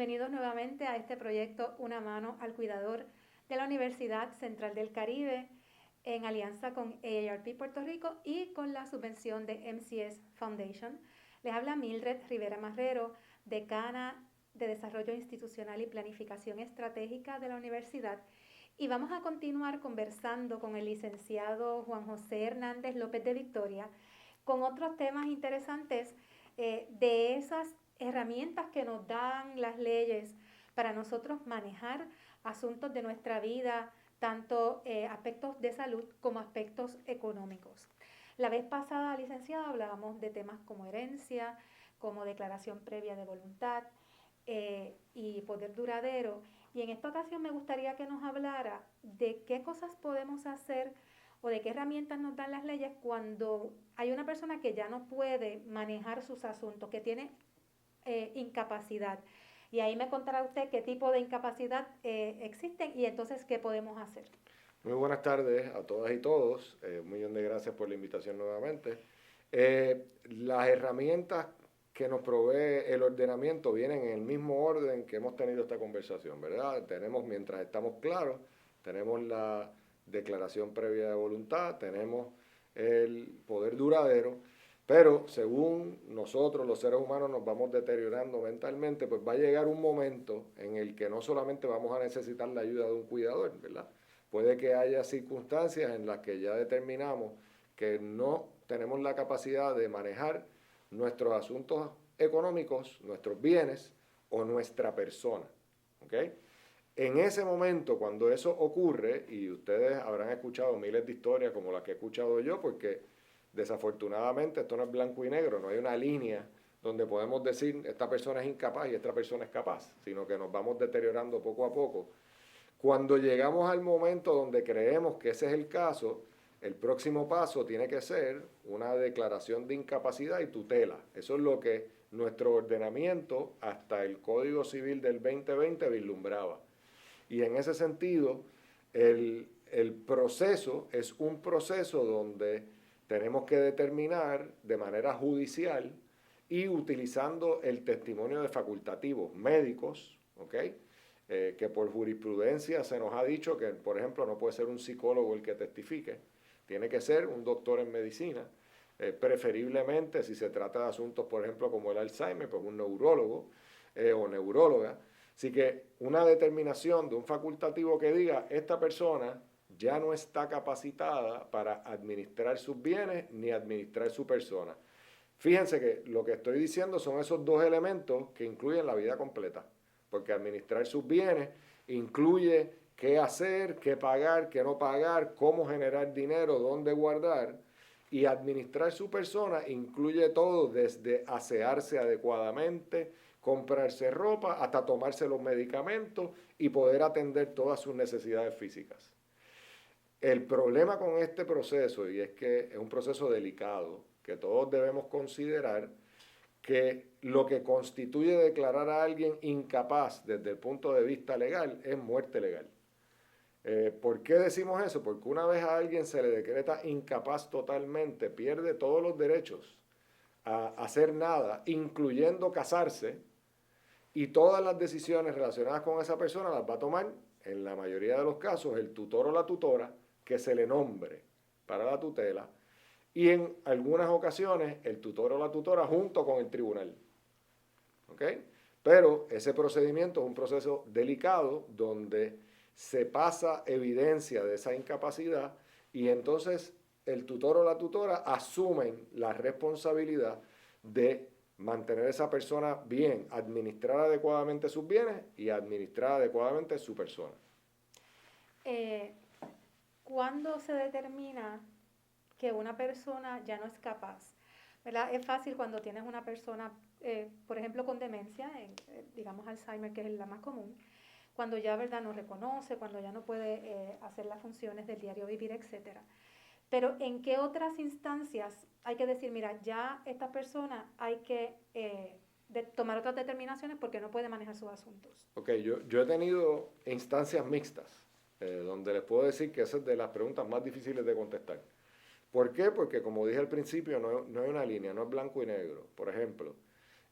bienvenidos nuevamente a este proyecto Una mano al cuidador de la Universidad Central del Caribe en alianza con AARP Puerto Rico y con la subvención de MCS Foundation. Les habla Mildred Rivera Marrero, decana de Desarrollo Institucional y Planificación Estratégica de la Universidad, y vamos a continuar conversando con el licenciado Juan José Hernández López de Victoria con otros temas interesantes de esas herramientas que nos dan las leyes para nosotros manejar asuntos de nuestra vida, tanto aspectos de salud como aspectos económicos. La vez pasada, licenciada, hablábamos de temas como herencia, como declaración previa de voluntad y poder duradero. Y en esta ocasión me gustaría que nos hablara de qué cosas podemos hacer o de qué herramientas nos dan las leyes cuando hay una persona que ya no puede manejar sus asuntos, que tiene incapacidad. Y ahí me contará usted qué tipo de incapacidad existen y entonces qué podemos hacer. Muy buenas tardes a todas y todos. Un millón de gracias por la invitación nuevamente. Las herramientas que nos provee el ordenamiento vienen en el mismo orden que hemos tenido esta conversación, ¿verdad? Tenemos, mientras estamos claros, tenemos la declaración previa de voluntad, tenemos el poder duradero, pero según nosotros, los seres humanos, nos vamos deteriorando mentalmente, pues va a llegar un momento en el que no solamente vamos a necesitar la ayuda de un cuidador, ¿verdad? Puede que haya circunstancias en las que ya determinamos que no tenemos la capacidad de manejar nuestros asuntos económicos, nuestros bienes o nuestra persona. ¿Okay? En ese momento, cuando eso ocurre, y ustedes habrán escuchado miles de historias como las que he escuchado yo, porque desafortunadamente esto no es blanco y negro, no hay una línea donde podemos decir esta persona es incapaz y esta persona es capaz, sino que nos vamos deteriorando poco a poco. Cuando llegamos al momento donde creemos que ese es el caso, el próximo paso tiene que ser una declaración de incapacidad y tutela. Eso es lo que nuestro ordenamiento hasta el Código Civil del 2020 vislumbraba. Y en ese sentido, el proceso es un proceso donde tenemos que determinar de manera judicial y utilizando el testimonio de facultativos médicos, ¿ok? Que por jurisprudencia se nos ha dicho que, por ejemplo, no puede ser un psicólogo el que testifique, tiene que ser un doctor en medicina, preferiblemente si se trata de asuntos, por ejemplo, como el Alzheimer, pues un neurólogo o neuróloga. Así que una determinación de un facultativo que diga, esta persona ya no está capacitada para administrar sus bienes ni administrar su persona. Fíjense que lo que estoy diciendo son esos dos elementos que incluyen la vida completa, porque administrar sus bienes incluye qué hacer, qué pagar, qué no pagar, cómo generar dinero, dónde guardar, y administrar su persona incluye todo desde asearse adecuadamente, comprarse ropa, hasta tomarse los medicamentos y poder atender todas sus necesidades físicas. El problema con este proceso, y es que es un proceso delicado, que todos debemos considerar, que lo que constituye declarar a alguien incapaz desde el punto de vista legal es muerte legal. ¿Por qué decimos eso? Porque una vez a alguien se le decreta incapaz totalmente, pierde todos los derechos a hacer nada, incluyendo casarse, y todas las decisiones relacionadas con esa persona las va a tomar, en la mayoría de los casos, el tutor o la tutora que se le nombre para la tutela, y en algunas ocasiones el tutor o la tutora junto con el tribunal. ¿Ok? Pero ese procedimiento es un proceso delicado donde se pasa evidencia de esa incapacidad y entonces el tutor o la tutora asumen la responsabilidad de mantener a esa persona bien, administrar adecuadamente sus bienes y administrar adecuadamente su persona. ¿Cuándo se determina que una persona ya no es capaz? ¿Verdad? Es fácil cuando tienes una persona, por ejemplo, con demencia, digamos Alzheimer, que es la más común, cuando ya, ¿verdad?, no reconoce, cuando ya no puede hacer las funciones del diario vivir, etcétera. Pero ¿en qué otras instancias hay que decir, mira, ya esta persona hay que tomar otras determinaciones porque no puede manejar sus asuntos? Ok, yo he tenido instancias mixtas, donde les puedo decir que esa es de las preguntas más difíciles de contestar. ¿Por qué? Porque como dije al principio, no hay una línea, no es blanco y negro. Por ejemplo,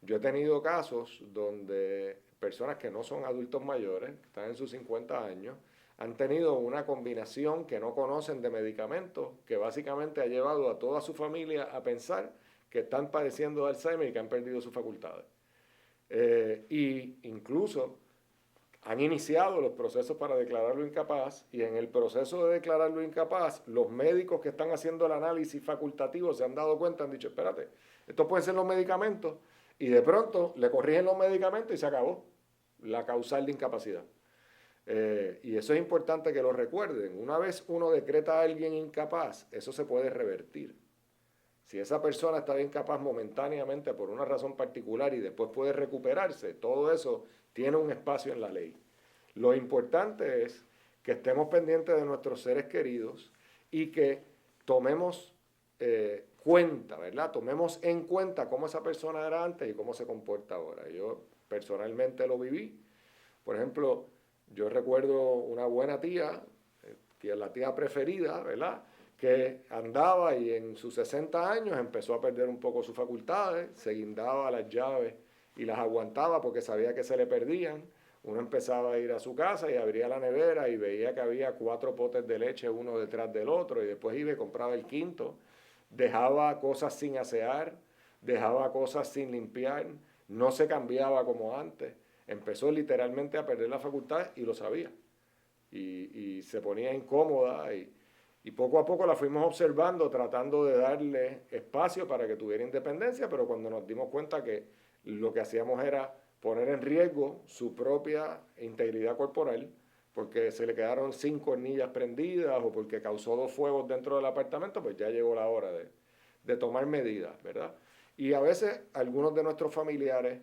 yo he tenido casos donde personas que no son adultos mayores, que están en sus 50 años, han tenido una combinación que no conocen de medicamentos que básicamente ha llevado a toda su familia a pensar que están padeciendo de Alzheimer y que han perdido sus facultades. Y incluso han iniciado los procesos para declararlo incapaz, y en el proceso de declararlo incapaz, los médicos que están haciendo el análisis facultativo se han dado cuenta, han dicho, espérate, estos pueden ser los medicamentos, y de pronto le corrigen los medicamentos y se acabó la causal de incapacidad. Y eso es importante que lo recuerden. Una vez uno decreta a alguien incapaz, eso se puede revertir. Si esa persona está incapaz momentáneamente por una razón particular y después puede recuperarse, todo eso tiene un espacio en la ley. Lo importante es que estemos pendientes de nuestros seres queridos y que tomemos cuenta, ¿verdad? Tomemos en cuenta cómo esa persona era antes y cómo se comporta ahora. Yo personalmente lo viví. Por ejemplo, yo recuerdo una buena tía, la tía preferida, ¿verdad?, que andaba y en sus 60 años empezó a perder un poco sus facultades, se guindaba las llaves y las aguantaba porque sabía que se le perdían. Uno empezaba a ir a su casa y abría la nevera y veía que había 4 potes de leche uno detrás del otro, y después iba y compraba el quinto. Dejaba cosas sin asear, dejaba cosas sin limpiar, no se cambiaba como antes. Empezó literalmente a perder la facultad y lo sabía. Y se ponía incómoda y poco a poco la fuimos observando, tratando de darle espacio para que tuviera independencia, pero cuando nos dimos cuenta que lo que hacíamos era poner en riesgo su propia integridad corporal, porque se le quedaron 5 hornillas prendidas o porque causó 2 fuegos dentro del apartamento, pues ya llegó la hora de tomar medidas, ¿verdad? Y a veces algunos de nuestros familiares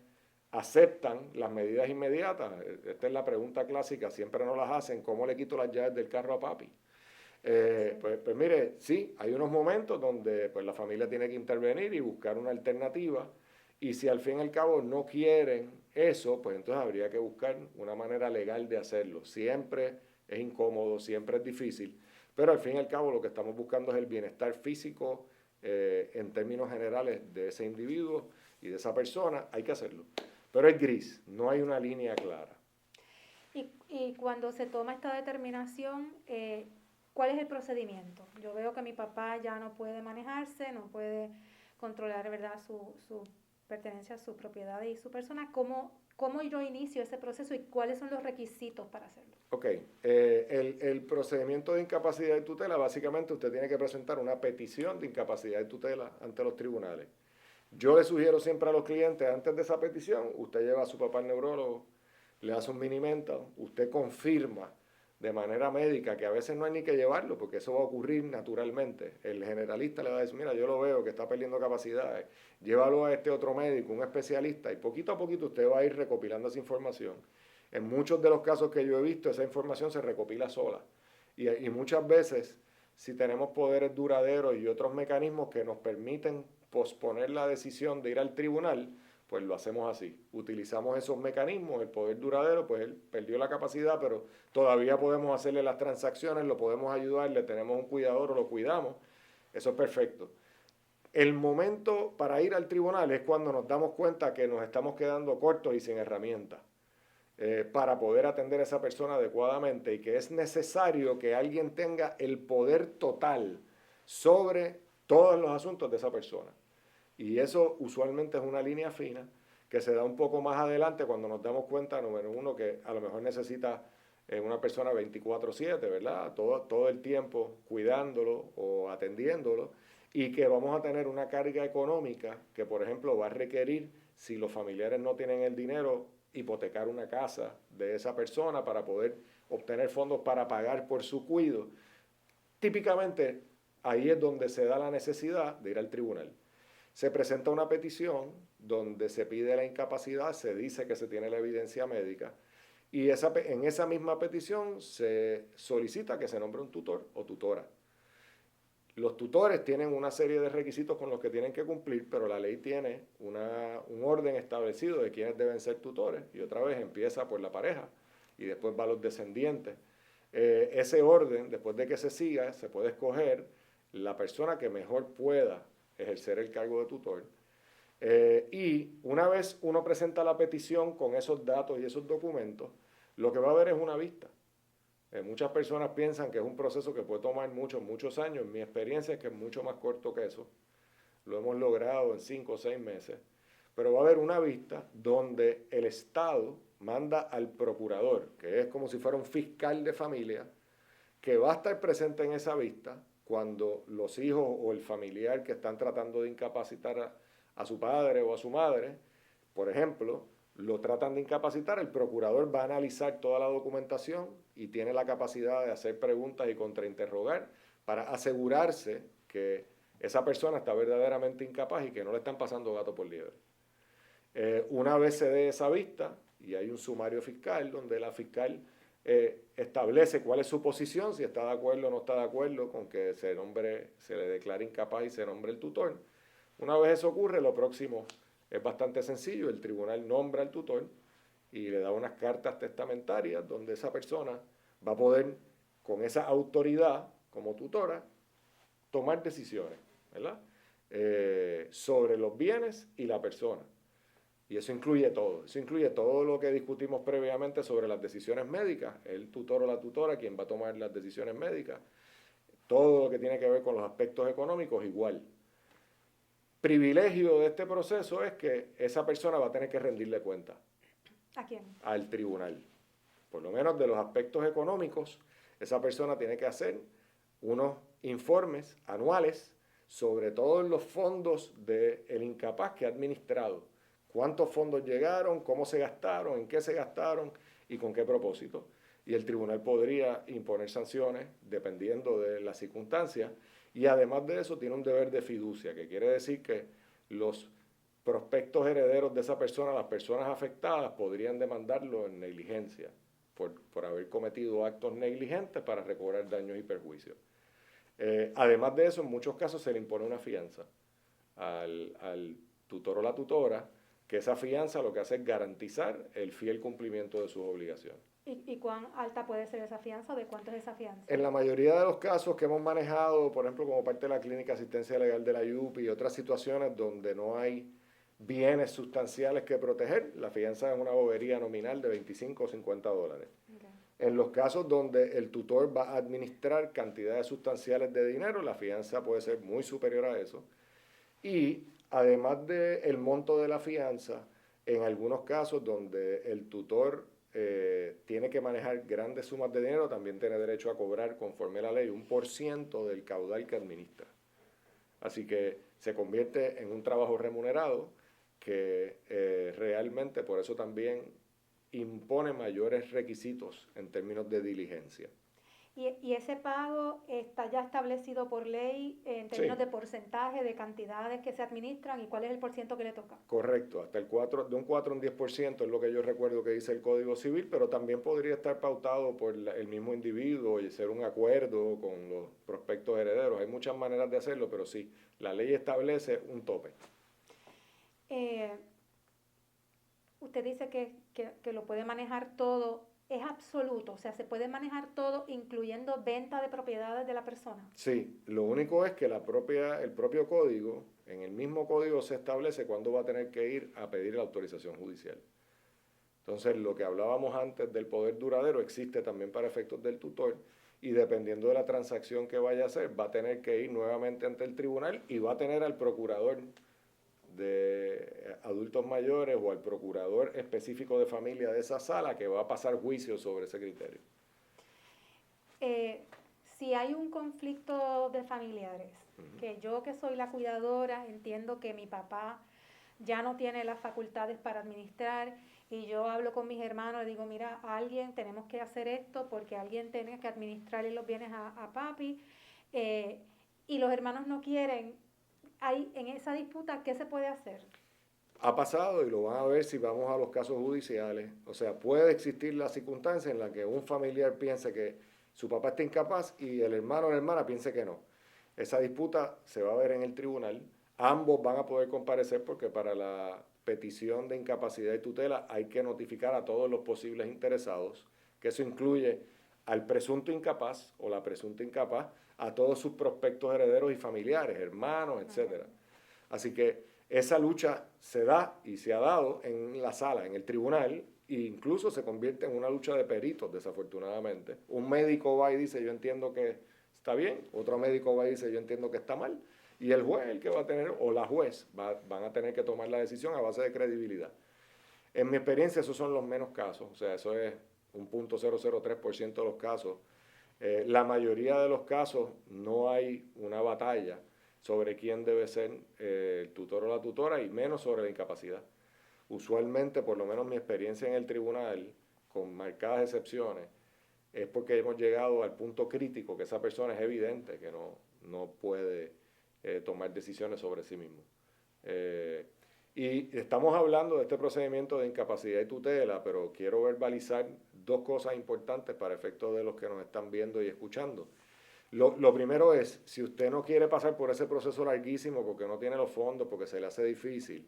aceptan las medidas inmediatas. Esta es la pregunta clásica, siempre nos las hacen: ¿cómo le quito las llaves del carro a papi? Pues mire, sí, hay unos momentos donde pues, la familia tiene que intervenir y buscar una alternativa, y si al fin y al cabo no quieren eso, pues entonces habría que buscar una manera legal de hacerlo. Siempre es incómodo, siempre es difícil, pero al fin y al cabo lo que estamos buscando es el bienestar físico en términos generales de ese individuo y de esa persona. Hay que hacerlo, pero es gris, no hay una línea clara. Y cuando se toma esta determinación, ¿cuál es el procedimiento? Yo veo que mi papá ya no puede manejarse, no puede controlar, ¿verdad?, su pertenencia a su propiedad y su persona. ¿Cómo yo inicio ese proceso y cuáles son los requisitos para hacerlo? Ok, el procedimiento de incapacidad de tutela, básicamente usted tiene que presentar una petición de incapacidad de tutela ante los tribunales. Yo le sugiero siempre a los clientes, antes de esa petición, usted lleva a su papá al neurólogo, le hace un mini mental, usted confirma de manera médica, que a veces no hay ni que llevarlo, porque eso va a ocurrir naturalmente. El generalista le va a decir, mira, yo lo veo que está perdiendo capacidades, llévalo a este otro médico, un especialista, y poquito a poquito usted va a ir recopilando esa información. En muchos de los casos que yo he visto, esa información se recopila sola. Y muchas veces, si tenemos poderes duraderos y otros mecanismos que nos permiten posponer la decisión de ir al tribunal, pues lo hacemos así. Utilizamos esos mecanismos, el poder duradero, pues él perdió la capacidad, pero todavía podemos hacerle las transacciones, lo podemos ayudar, le tenemos un cuidador o lo cuidamos. Eso es perfecto. El momento para ir al tribunal es cuando nos damos cuenta que nos estamos quedando cortos y sin herramientas para poder atender a esa persona adecuadamente, y que es necesario que alguien tenga el poder total sobre todos los asuntos de esa persona. Y eso usualmente es una línea fina que se da un poco más adelante cuando nos damos cuenta, número uno, que a lo mejor necesita una persona 24/7, ¿verdad? Todo el tiempo cuidándolo o atendiéndolo, y que vamos a tener una carga económica que, por ejemplo, va a requerir, si los familiares no tienen el dinero, hipotecar una casa de esa persona para poder obtener fondos para pagar por su cuidado. Típicamente, ahí es donde se da la necesidad de ir al tribunal. Se presenta una petición donde se pide la incapacidad, se dice que se tiene la evidencia médica, y en esa misma petición se solicita que se nombre un tutor o tutora. Los tutores tienen una serie de requisitos con los que tienen que cumplir, pero la ley tiene un orden establecido de quiénes deben ser tutores, y otra vez empieza por la pareja y después va a los descendientes. Ese orden, después de que se siga, se puede escoger la persona que mejor pueda ejercer el cargo de tutor. Y una vez uno presenta la petición con esos datos y esos documentos, lo que va a haber es una vista. Muchas personas piensan que es un proceso que puede tomar muchos años. Mi experiencia es que es mucho más corto que eso. Lo hemos logrado en 5 o 6 meses. Pero va a haber una vista donde el Estado manda al procurador, que es como si fuera un fiscal de familia, que va a estar presente en esa vista cuando los hijos o el familiar que están tratando de incapacitar a su padre o a su madre, por ejemplo, lo tratan de incapacitar, el procurador va a analizar toda la documentación y tiene la capacidad de hacer preguntas y contrainterrogar para asegurarse que esa persona está verdaderamente incapaz y que no le están pasando gato por liebre. Una vez se dé esa vista, y hay un sumario fiscal donde la fiscal establece cuál es su posición, si está de acuerdo o no está de acuerdo con que se le declare incapaz y se nombre el tutor. Una vez eso ocurre, lo próximo es bastante sencillo. El tribunal nombra al tutor y le da unas cartas testamentarias donde esa persona va a poder, con esa autoridad como tutora, tomar decisiones, ¿verdad? Sobre los bienes y la persona. Y eso incluye todo lo que discutimos previamente sobre las decisiones médicas, el tutor o la tutora quien va a tomar las decisiones médicas, todo lo que tiene que ver con los aspectos económicos igual. Privilegio de este proceso es que esa persona va a tener que rendirle cuenta. ¿A quién? Al tribunal. Por lo menos de los aspectos económicos, esa persona tiene que hacer unos informes anuales sobre todos los fondos del incapaz que ha administrado. Cuántos fondos llegaron, cómo se gastaron, en qué se gastaron y con qué propósito. Y el tribunal podría imponer sanciones dependiendo de las circunstancias. Y además de eso tiene un deber de fiducia, que quiere decir que los prospectos herederos de esa persona, las personas afectadas, podrían demandarlo en negligencia por haber cometido actos negligentes para recobrar daños y perjuicios. Además de eso, en muchos casos se le impone una fianza al tutor o la tutora, que esa fianza lo que hace es garantizar el fiel cumplimiento de sus obligaciones. ¿Y cuán alta puede ser esa fianza? ¿De cuánto es esa fianza? En la mayoría de los casos que hemos manejado, por ejemplo, como parte de la Clínica de Asistencia Legal de la IUPI y otras situaciones donde no hay bienes sustanciales que proteger, la fianza es una bobería nominal de 25 o 50 dólares. Okay. En los casos donde el tutor va a administrar cantidades sustanciales de dinero, la fianza puede ser muy superior a eso. Y además del monto de la fianza, en algunos casos donde el tutor tiene que manejar grandes sumas de dinero, también tiene derecho a cobrar, conforme a la ley, 1% del caudal que administra. Así que se convierte en un trabajo remunerado que realmente por eso también impone mayores requisitos en términos de diligencia. ¿Y ese pago está ya establecido por ley en términos de porcentaje, de cantidades que se administran y cuál es el porciento que le toca? Correcto, hasta de un 4 a un 10% es lo que yo recuerdo que dice el Código Civil, pero también podría estar pautado por el mismo individuo y ser un acuerdo con los prospectos herederos. Hay muchas maneras de hacerlo, pero sí, la ley establece un tope. Usted dice que lo puede manejar todo. ¿Es absoluto? O sea, ¿se puede manejar todo, incluyendo venta de propiedades de la persona? Sí, lo único es que el propio código, en el mismo código se establece cuándo va a tener que ir a pedir la autorización judicial. Entonces, lo que hablábamos antes del poder duradero existe también para efectos del tutor y dependiendo de la transacción que vaya a hacer, va a tener que ir nuevamente ante el tribunal y va a tener al procurador de adultos mayores o al procurador específico de familia de esa sala que va a pasar juicio sobre ese criterio. Si hay un conflicto de familiares, que yo que soy la cuidadora entiendo que mi papá ya no tiene las facultades para administrar y yo hablo con mis hermanos, le digo, mira, tenemos que hacer esto porque alguien tiene que administrarle los bienes a papi y los hermanos no quieren. En esa disputa, ¿qué se puede hacer? Ha pasado y lo van a ver si vamos a los casos judiciales. O sea, puede existir la circunstancia en la que un familiar piense que su papá está incapaz y el hermano o la hermana piense que no. Esa disputa se va a ver en el tribunal. Ambos van a poder comparecer porque para la petición de incapacidad y tutela hay que notificar a todos los posibles interesados, que eso incluye al presunto incapaz o la presunta incapaz, a todos sus prospectos herederos y familiares, hermanos, etc. Así que Esa lucha se da y se ha dado en la sala, en el tribunal, e incluso se convierte en una lucha de peritos, desafortunadamente. Un médico va y dice, yo entiendo que está bien, otro médico va y dice, yo entiendo que está mal, y el juez el que va a tener, o la juez, van a tener que tomar la decisión a base de credibilidad. En mi experiencia esos son los menos casos, o sea, eso es un 0.003% de los casos. La mayoría de los casos no hay una batalla sobre quién debe ser el tutor o la tutora y menos sobre la incapacidad. Usualmente, por lo menos mi experiencia en el tribunal, con marcadas excepciones, es porque hemos llegado al punto crítico que esa persona es evidente que no puede tomar decisiones sobre sí mismo. Y estamos hablando de este procedimiento de incapacidad y tutela, pero quiero verbalizar dos cosas importantes para efectos de los que nos están viendo y escuchando. Lo primero es, si usted no quiere pasar por ese proceso larguísimo porque no tiene los fondos, porque se le hace difícil,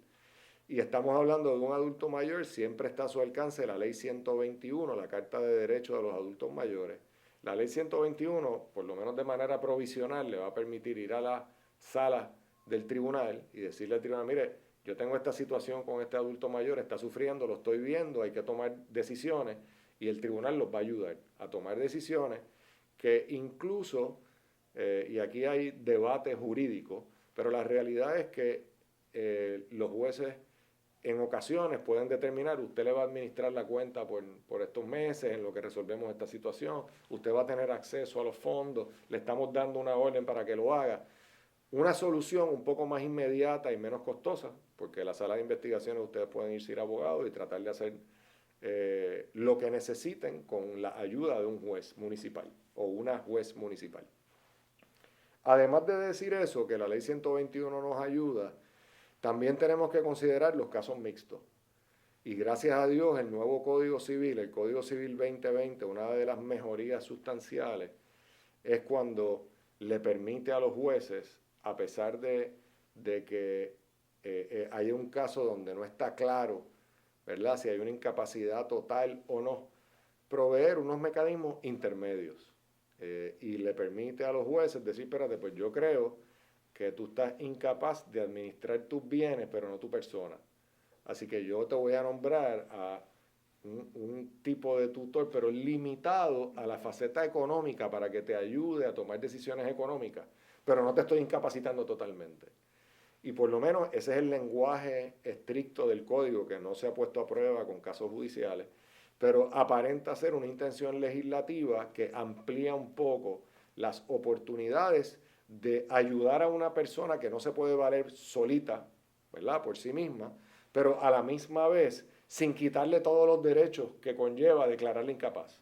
y estamos hablando de un adulto mayor, siempre está a su alcance la Ley 121, la Carta de Derechos de los Adultos Mayores. La Ley 121, por lo menos de manera provisional, le va a permitir ir a la sala del tribunal y decirle al tribunal, mire, yo tengo esta situación con este adulto mayor, está sufriendo, lo estoy viendo, hay que tomar decisiones, y el tribunal los va a ayudar a tomar decisiones que incluso, y aquí hay debate jurídico, pero la realidad es que los jueces en ocasiones pueden determinar, usted le va a administrar la cuenta por estos meses en lo que resolvemos esta situación, usted va a tener acceso a los fondos, le estamos dando una orden para que lo haga. Una solución un poco más inmediata y menos costosa, porque en la sala de investigaciones ustedes pueden irse a abogados y tratar de hacer lo que necesiten con la ayuda de un juez municipal o una juez municipal. Además de decir eso, que la Ley 121 nos ayuda, también tenemos que considerar los casos mixtos. Y gracias a Dios, el nuevo Código Civil, el Código Civil 2020, una de las mejorías sustanciales es cuando le permite a los jueces, a pesar de que hay un caso donde no está claro, ¿verdad?, si hay una incapacidad total o no, proveer unos mecanismos intermedios. Y le permite a los jueces decir, espérate, pues yo creo que tú estás incapaz de administrar tus bienes, pero no tu persona. Así que yo te voy a nombrar a un tipo de tutor, pero limitado a la faceta económica para que te ayude a tomar decisiones económicas, pero no te estoy incapacitando totalmente. Y por lo menos ese es el lenguaje estricto del código que no se ha puesto a prueba con casos judiciales, pero aparenta ser una intención legislativa que amplía un poco las oportunidades de ayudar a una persona que no se puede valer solita, ¿verdad?, por sí misma, pero a la misma vez sin quitarle todos los derechos que conlleva declararle incapaz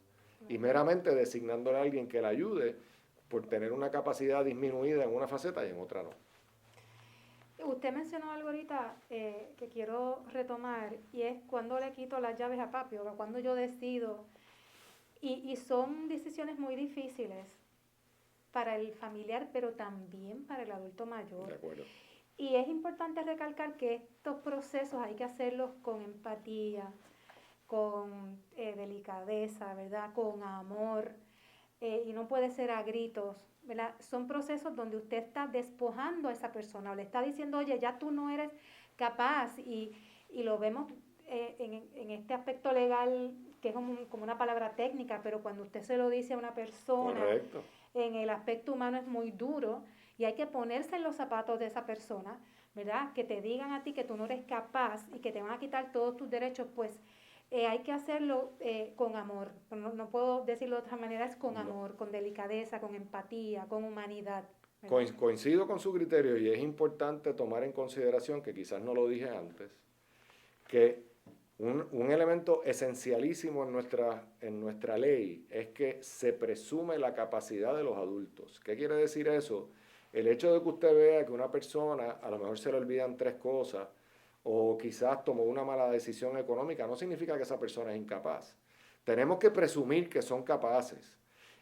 y meramente designándole a alguien que la ayude por tener una capacidad disminuida en una faceta y en otra no. Usted mencionó algo ahorita que quiero retomar, y es cuando le quito las llaves a papi, o cuando yo decido, y son decisiones muy difíciles para el familiar, pero también para el adulto mayor. De acuerdo. Y es importante recalcar que estos procesos hay que hacerlos con empatía, con delicadeza, ¿verdad?, con amor, y no puede ser a gritos, ¿verdad? Son procesos donde usted está despojando a esa persona o le está diciendo, oye, ya tú no eres capaz, y lo vemos en este aspecto legal, que es como una palabra técnica, pero cuando usted se lo dice a una persona, correcto, en el aspecto humano es muy duro, y hay que ponerse en los zapatos de esa persona, ¿verdad? Que te digan a ti que tú no eres capaz y que te van a quitar todos tus derechos, pues hay que hacerlo con amor. No puedo decirlo de otra manera, es con amor, con delicadeza, con empatía, con humanidad. Coincido con su criterio, y es importante tomar en consideración, que quizás no lo dije antes, que un elemento esencialísimo en nuestra ley es que se presume la capacidad de los adultos. ¿Qué quiere decir eso? El hecho de que usted vea que una persona a lo mejor se le olvidan 3 cosas o quizás tomó una mala decisión económica no significa que esa persona es incapaz. Tenemos que presumir que son capaces.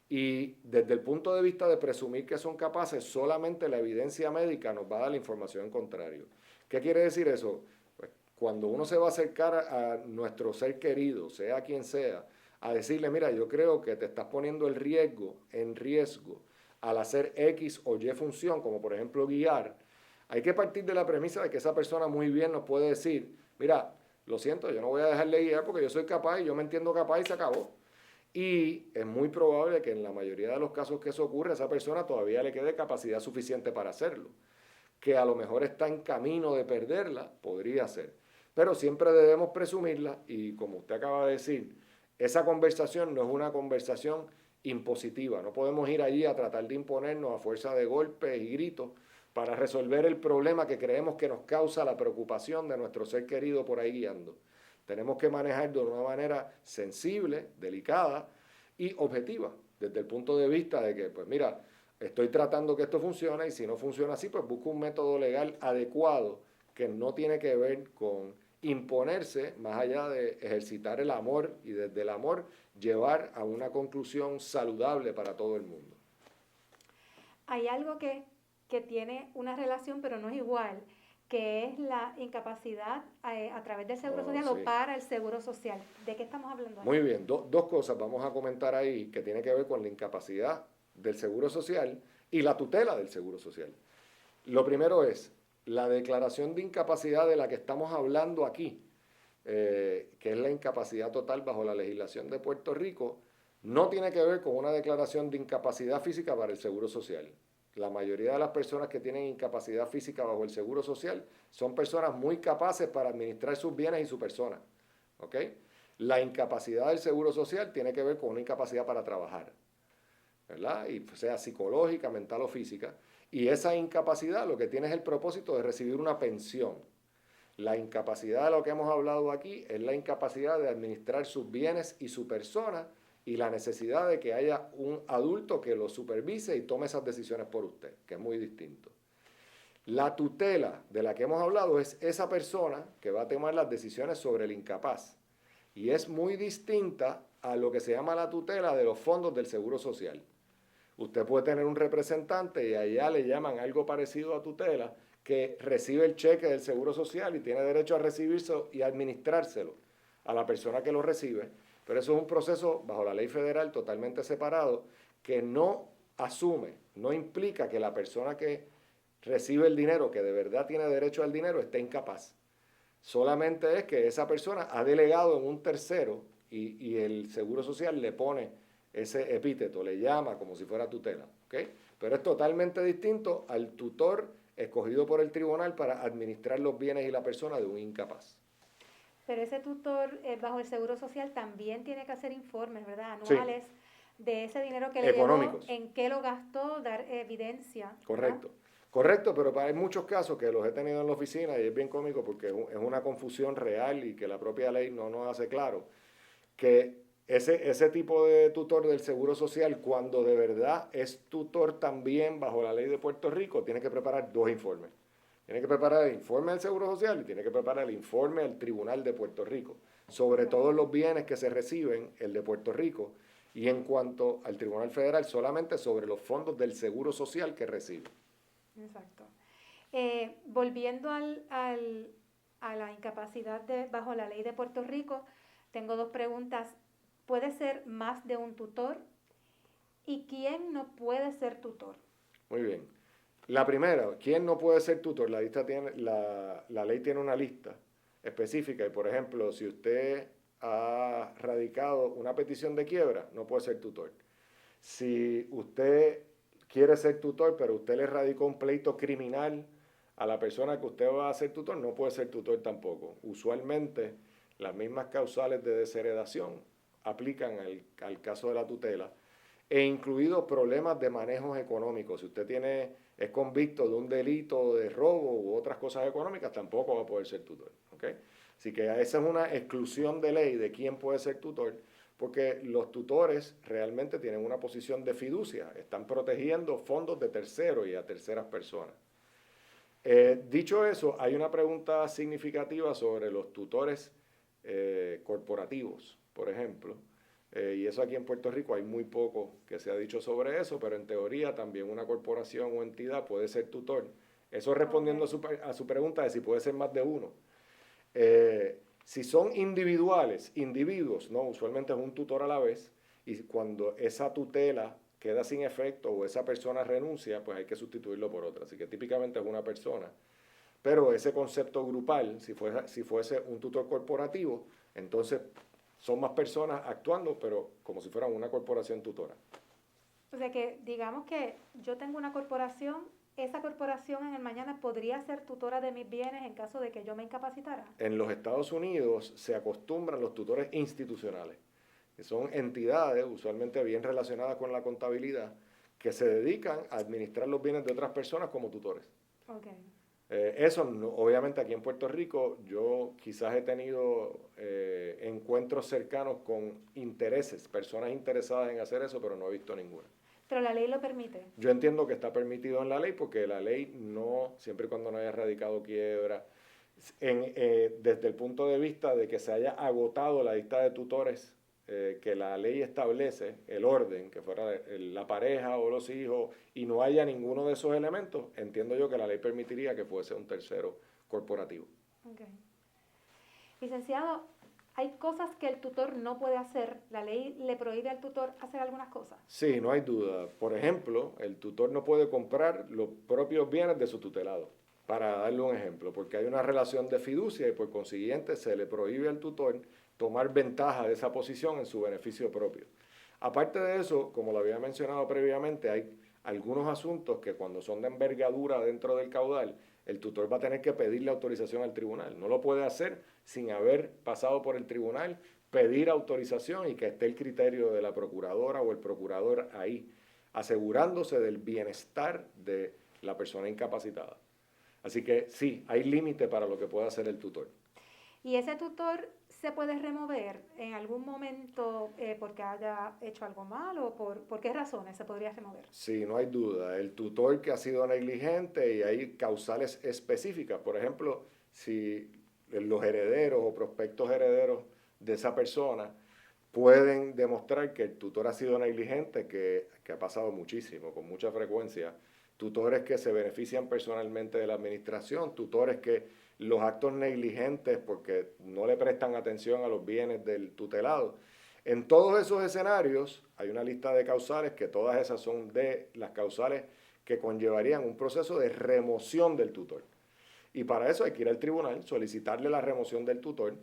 Y desde el punto de vista de presumir que son capaces, solamente la evidencia médica nos va a dar la información contraria. ¿Qué quiere decir eso? Pues cuando uno se va a acercar a nuestro ser querido, sea quien sea, a decirle, mira, yo creo que te estás poniendo en riesgo al hacer X o Y función, como por ejemplo guiar, Hay que partir de la premisa de que esa persona muy bien nos puede decir, mira, lo siento, yo no voy a dejarle guiar porque yo soy capaz y yo me entiendo capaz y se acabó. Y es muy probable que en la mayoría de los casos que eso ocurre, a esa persona todavía le quede capacidad suficiente para hacerlo. Que a lo mejor está en camino de perderla, podría ser. Pero siempre debemos presumirla y como usted acaba de decir, esa conversación no es una conversación impositiva. No podemos ir allí a tratar de imponernos a fuerza de golpes y gritos para resolver el problema que creemos que nos causa la preocupación de nuestro ser querido por ahí guiando. Tenemos que manejar de una manera sensible, delicada y objetiva, desde el punto de vista de que, pues mira, estoy tratando que esto funcione y si no funciona así, pues busco un método legal adecuado que no tiene que ver con imponerse más allá de ejercitar el amor y desde el amor llevar a una conclusión saludable para todo el mundo. Hay algo que tiene una relación, pero no es igual, que es la incapacidad a través del Seguro Social Sí. o para el Seguro Social. ¿De qué estamos hablando ahí? Muy bien, dos cosas vamos a comentar ahí que tiene que ver con la incapacidad del Seguro Social y la tutela del Seguro Social. Lo primero es la declaración de incapacidad de la que estamos hablando aquí, que es la incapacidad total bajo la legislación de Puerto Rico, no tiene que ver con una declaración de incapacidad física para el Seguro Social. La mayoría de las personas que tienen incapacidad física bajo el Seguro Social son personas muy capaces para administrar sus bienes y su persona. ¿Ok? La incapacidad del Seguro Social tiene que ver con una incapacidad para trabajar, ¿verdad? Y sea psicológica, mental o física. Y esa incapacidad lo que tiene es el propósito de recibir una pensión. La incapacidad de lo que hemos hablado aquí es la incapacidad de administrar sus bienes y su persona y la necesidad de que haya un adulto que lo supervise y tome esas decisiones por usted, que es muy distinto. La tutela de la que hemos hablado es esa persona que va a tomar las decisiones sobre el incapaz. Y es muy distinta a lo que se llama la tutela de los fondos del Seguro Social. Usted puede tener un representante y allá le llaman algo parecido a tutela, que recibe el cheque del Seguro Social y tiene derecho a recibirlo y administrárselo a la persona que lo recibe. Pero eso es un proceso bajo la ley federal totalmente separado que no asume, no implica que la persona que recibe el dinero, que de verdad tiene derecho al dinero, esté incapaz. Solamente es que esa persona ha delegado en un tercero y el Seguro Social le pone ese epíteto, le llama como si fuera tutela. ¿Okay? Pero es totalmente distinto al tutor escogido por el tribunal para administrar los bienes y la persona de un incapaz. Pero ese tutor bajo el Seguro Social también tiene que hacer informes, ¿verdad? Anuales Sí, de ese dinero que le llegó, económicos. en qué lo gastó, dar evidencia, ¿verdad? Correcto. Correcto, pero hay muchos casos que los he tenido en la oficina y es bien cómico porque es una confusión real y que la propia ley no nos hace claro. Que ese tipo de tutor del Seguro Social, cuando de verdad es tutor también bajo la ley de Puerto Rico, tiene que preparar dos informes. Tiene que preparar el informe del Seguro Social y tiene que preparar el informe al Tribunal de Puerto Rico sobre todos los bienes que se reciben, el de Puerto Rico, y en cuanto al Tribunal Federal, solamente sobre los fondos del Seguro Social que recibe. Exacto. Volviendo a la incapacidad bajo la ley de Puerto Rico, tengo dos preguntas. ¿Puede ser más de un tutor? ¿Y quién no puede ser tutor? Muy bien. La primera, ¿quién no puede ser tutor? La ley tiene una lista específica y, por ejemplo, si usted ha radicado una petición de quiebra, no puede ser tutor. Si usted quiere ser tutor, pero usted le radicó un pleito criminal a la persona que usted va a ser tutor, no puede ser tutor tampoco. Usualmente, las mismas causales de desheredación aplican al caso de la tutela e incluidos problemas de manejos económicos. Si usted es convicto de un delito de robo u otras cosas económicas, tampoco va a poder ser tutor. ¿Okay? Así que esa es una exclusión de ley de quién puede ser tutor, porque los tutores realmente tienen una posición de fiducia, están protegiendo fondos de terceros y a terceras personas. Dicho eso, hay una pregunta significativa sobre los tutores corporativos, por ejemplo. Y eso aquí en Puerto Rico hay muy poco que se ha dicho sobre eso, pero en teoría también una corporación o entidad puede ser tutor. Eso respondiendo a su pregunta de si puede ser más de uno. Si son individuos, no, usualmente es un tutor a la vez, y cuando esa tutela queda sin efecto o esa persona renuncia, pues hay que sustituirlo por otra. Así que típicamente es una persona. Pero ese concepto grupal, si fuese un tutor corporativo, entonces son más personas actuando, pero como si fueran una corporación tutora. O sea que digamos que yo tengo una corporación, esa corporación en el mañana podría ser tutora de mis bienes en caso de que yo me incapacitara. En los Estados Unidos se acostumbran los tutores institucionales, que son entidades usualmente bien relacionadas con la contabilidad, que se dedican a administrar los bienes de otras personas como tutores. Okay. Eso, obviamente, aquí en Puerto Rico, yo quizás he tenido encuentros cercanos con intereses, personas interesadas en hacer eso, pero no he visto ninguna. Pero la ley lo permite. Yo entiendo que está permitido en la ley porque la ley no, siempre y cuando no haya radicado quiebra, desde el punto de vista de que se haya agotado la lista de tutores que la ley establece, el orden, que fuera la pareja o los hijos, y no haya ninguno de esos elementos, entiendo yo que la ley permitiría que fuese un tercero corporativo. Okay. Licenciado, hay cosas que el tutor no puede hacer. ¿La ley le prohíbe al tutor hacer algunas cosas? Sí, no hay duda. Por ejemplo, el tutor no puede comprar los propios bienes de su tutelado, para darle un ejemplo, porque hay una relación de fiducia y por consiguiente se le prohíbe al tutor tomar ventaja de esa posición en su beneficio propio. Aparte de eso, como lo había mencionado previamente, hay algunos asuntos que cuando son de envergadura dentro del caudal, el tutor va a tener que pedirle autorización al tribunal. No lo puede hacer sin haber pasado por el tribunal, pedir autorización y que esté el criterio de la procuradora o el procurador ahí, asegurándose del bienestar de la persona incapacitada. Así que sí, hay límite para lo que puede hacer el tutor. ¿Y ese tutor se puede remover en algún momento porque haya hecho algo mal o por qué razones se podría remover? Sí, no hay duda. El tutor que ha sido negligente y hay causales específicas. Por ejemplo, si los herederos o prospectos herederos de esa persona pueden demostrar que el tutor ha sido negligente, que ha pasado muchísimo, con mucha frecuencia. Tutores que se benefician personalmente de la administración, tutores que los actos negligentes porque no le prestan atención a los bienes del tutelado. En todos esos escenarios hay una lista de causales que todas esas son de las causales que conllevarían un proceso de remoción del tutor. Y para eso hay que ir al tribunal, solicitarle la remoción del tutor.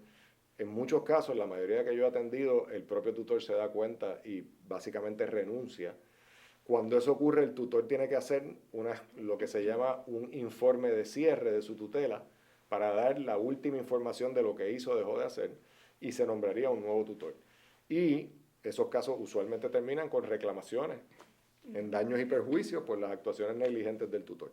En muchos casos, la mayoría que yo he atendido, el propio tutor se da cuenta y básicamente renuncia. Cuando eso ocurre, el tutor tiene que hacer lo que se llama un informe de cierre de su tutela para dar la última información de lo que hizo o dejó de hacer y se nombraría un nuevo tutor. Y esos casos usualmente terminan con reclamaciones en daños y perjuicios por las actuaciones negligentes del tutor.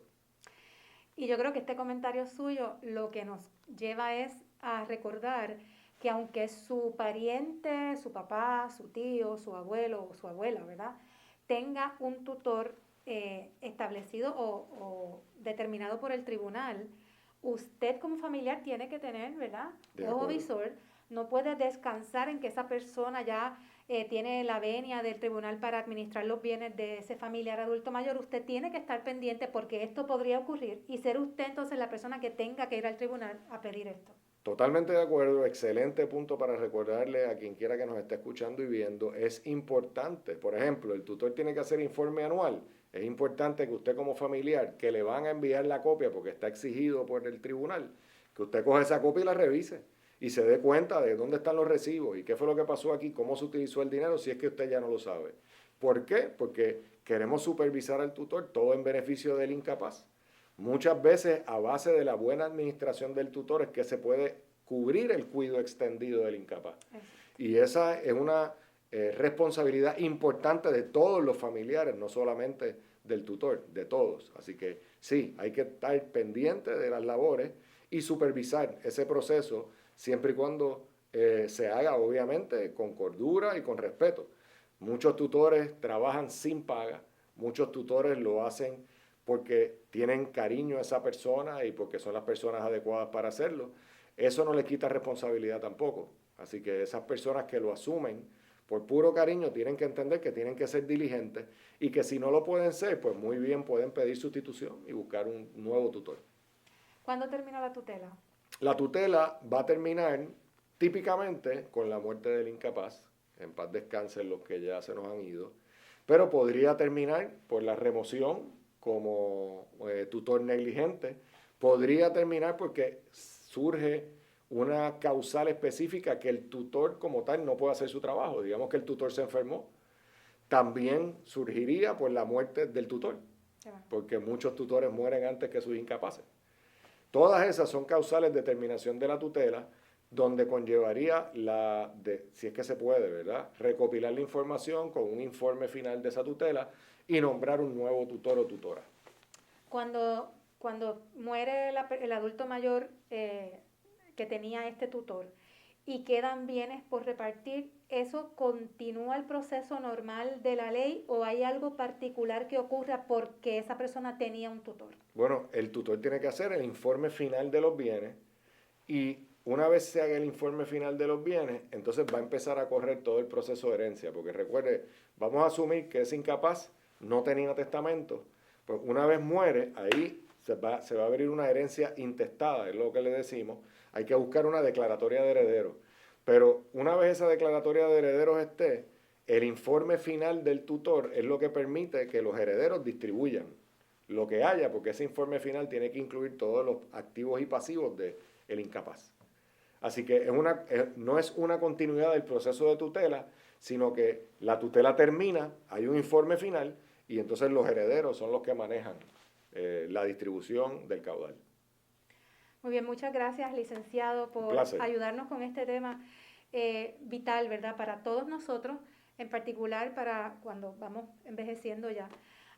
Y yo creo que este comentario suyo lo que nos lleva es a recordar que aunque su pariente, su papá, su tío, su abuelo o su abuela, ¿verdad?, tenga un tutor establecido o determinado por el tribunal, usted como familiar tiene que tener, ¿verdad?, ojo visor, no puede descansar en que esa persona ya tiene la venia del tribunal para administrar los bienes de ese familiar adulto mayor. Usted tiene que estar pendiente porque esto podría ocurrir y ser usted entonces la persona que tenga que ir al tribunal a pedir esto. Totalmente de acuerdo, excelente punto para recordarle a quien quiera que nos esté escuchando y viendo. Es importante, por ejemplo, el tutor tiene que hacer informe anual. Es importante que usted como familiar, que le van a enviar la copia porque está exigido por el tribunal, que usted coja esa copia y la revise y se dé cuenta de dónde están los recibos y qué fue lo que pasó aquí, cómo se utilizó el dinero, si es que usted ya no lo sabe. ¿Por qué? Porque queremos supervisar al tutor, todo en beneficio del incapaz. Muchas veces a base de la buena administración del tutor es que se puede cubrir el cuidado extendido del incapaz. Y esa es una responsabilidad importante de todos los familiares, no solamente del tutor, de todos. Así que sí, hay que estar pendiente de las labores y supervisar ese proceso siempre y cuando se haga obviamente con cordura y con respeto. Muchos tutores trabajan sin paga, muchos tutores lo hacen porque tienen cariño a esa persona y porque son las personas adecuadas para hacerlo. Eso no le quita responsabilidad tampoco. Así que esas personas que lo asumen por puro cariño tienen que entender que tienen que ser diligentes y que si no lo pueden ser, pues muy bien pueden pedir sustitución y buscar un nuevo tutor. ¿Cuándo termina la tutela? La tutela va a terminar típicamente con la muerte del incapaz. En paz descansen los que ya se nos han ido. pero podría terminar por la remoción como tutor negligente, podría terminar porque surge una causal específica que el tutor como tal no puede hacer su trabajo, digamos que el tutor se enfermó, también surgiría por la muerte del tutor, porque muchos tutores mueren antes que sus incapaces. Todas esas son causales de terminación de la tutela, donde conllevaría si es que se puede, ¿verdad?, recopilar la información con un informe final de esa tutela y nombrar un nuevo tutor o tutora. Cuando muere el adulto mayor que tenía este tutor y quedan bienes por repartir, ¿eso continúa el proceso normal de la ley o hay algo particular que ocurra porque esa persona tenía un tutor? Bueno, el tutor tiene que hacer el informe final de los bienes y una vez se haga el informe final de los bienes, entonces va a empezar a correr todo el proceso de herencia, porque recuerde, vamos a asumir que es incapaz, no tenía testamento, pues una vez muere, ahí se va a abrir una herencia intestada, es lo que le decimos, hay que buscar una declaratoria de herederos, pero una vez esa declaratoria de herederos esté, el informe final del tutor es lo que permite que los herederos distribuyan lo que haya, porque ese informe final tiene que incluir todos los activos y pasivos del incapaz. Así que no es una continuidad del proceso de tutela, sino que la tutela termina, hay un informe final y entonces los herederos son los que manejan la distribución del caudal. Muy bien, muchas gracias, licenciado, por ayudarnos con este tema vital, ¿verdad?, para todos nosotros, en particular para cuando vamos envejeciendo ya.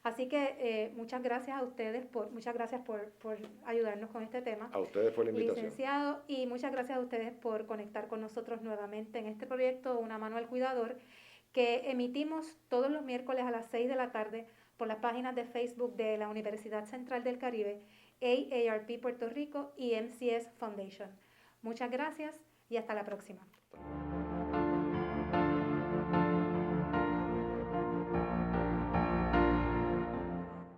Así que muchas gracias a ustedes, muchas gracias por ayudarnos con este tema. A ustedes por la invitación. Licenciado, y muchas gracias a ustedes por conectar con nosotros nuevamente en este proyecto Una mano al cuidador, que emitimos todos los miércoles a las 6 de la tarde por las páginas de Facebook de la Universidad Central del Caribe, AARP Puerto Rico y MCS Foundation. Muchas gracias y hasta la próxima.